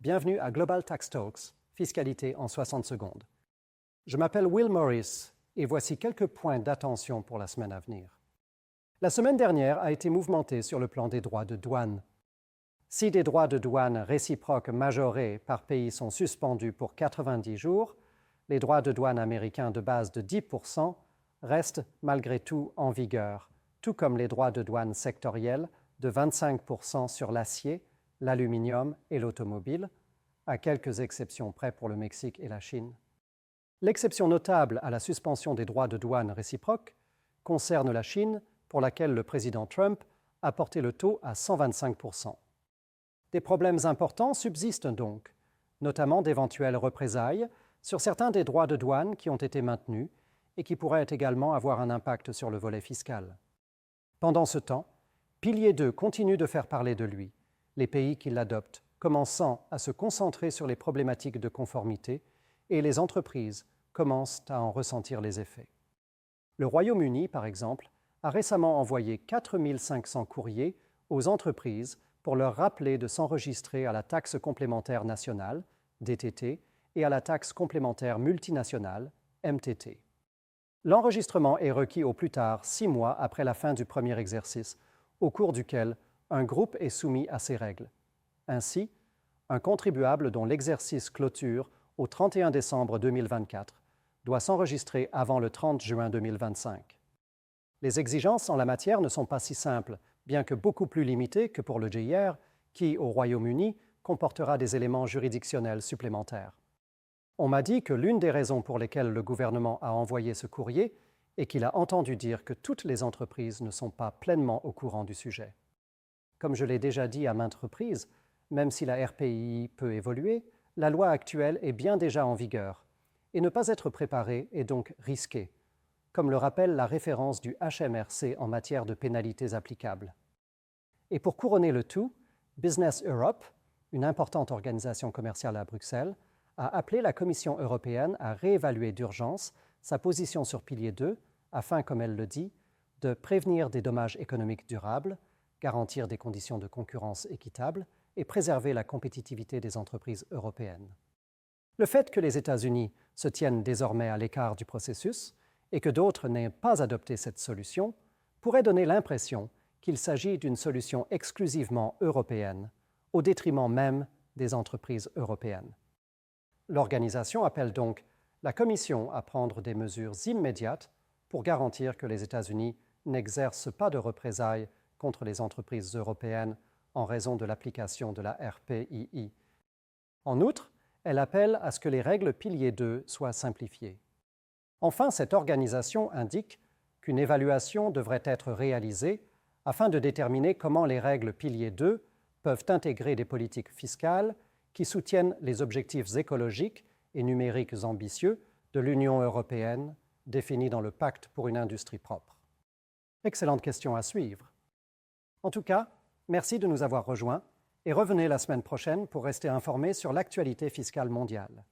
Bienvenue à Global Tax Talks, fiscalité en 60 secondes. Je m'appelle Will Morris et voici quelques points d'attention pour la semaine à venir. La semaine dernière a été mouvementée sur le plan des droits de douane. Si des droits de douane réciproques majorés par pays sont suspendus pour 90 jours, les droits de douane américains de base de 10% restent malgré tout en vigueur, tout comme les droits de douane sectoriels de 25% sur l'acier, l'aluminium et l'automobile, à quelques exceptions près pour le Mexique et la Chine. L'exception notable à la suspension des droits de douane réciproques concerne la Chine, pour laquelle le président Trump a porté le taux à 125%. Des problèmes importants subsistent donc, notamment d'éventuelles représailles sur certains des droits de douane qui ont été maintenus et qui pourraient également avoir un impact sur le volet fiscal. Pendant ce temps, Pilier 2 continue de faire parler de lui, les pays qui l'adoptent commençant à se concentrer sur les problématiques de conformité et les entreprises commencent à en ressentir les effets. Le Royaume-Uni, par exemple, a récemment envoyé 4 500 courriers aux entreprises pour leur rappeler de s'enregistrer à la taxe complémentaire nationale, DTT, et à la taxe complémentaire multinationale, MTT. L'enregistrement est requis au plus tard 6 mois après la fin du premier exercice, au cours duquel un groupe est soumis à ces règles. Ainsi, un contribuable dont l'exercice clôture au 31 décembre 2024 doit s'enregistrer avant le 30 juin 2025. Les exigences en la matière ne sont pas si simples, bien que beaucoup plus limitées que pour le GIR, qui, au Royaume-Uni, comportera des éléments juridictionnels supplémentaires. On m'a dit que l'une des raisons pour lesquelles le gouvernement a envoyé ce courrier est qu'il a entendu dire que toutes les entreprises ne sont pas pleinement au courant du sujet. Comme je l'ai déjà dit à maintes reprises, même si la RPI peut évoluer, la loi actuelle est bien déjà en vigueur, et ne pas être préparé est donc risqué, comme le rappelle la référence du HMRC en matière de pénalités applicables. Et pour couronner le tout, Business Europe, une importante organisation commerciale à Bruxelles, a appelé la Commission européenne à réévaluer d'urgence sa position sur Pilier 2 afin, comme elle le dit, de prévenir des dommages économiques durables, garantir des conditions de concurrence équitables et préserver la compétitivité des entreprises européennes. Le fait que les États-Unis se tiennent désormais à l'écart du processus et que d'autres n'aient pas adopté cette solution pourrait donner l'impression qu'il s'agit d'une solution exclusivement européenne, au détriment même des entreprises européennes. L'organisation appelle donc la Commission à prendre des mesures immédiates pour garantir que les États-Unis n'exercent pas de représailles contre les entreprises européennes en raison de l'application de la RPII. En outre, elle appelle à ce que les règles Pilier 2 soient simplifiées. Enfin, cette organisation indique qu'une évaluation devrait être réalisée afin de déterminer comment les règles Pilier 2 peuvent intégrer des politiques fiscales qui soutiennent les objectifs écologiques et numériques ambitieux de l'Union européenne définis dans le Pacte pour une industrie propre. Excellente question à suivre. En tout cas, merci de nous avoir rejoints et revenez la semaine prochaine pour rester informés sur l'actualité fiscale mondiale.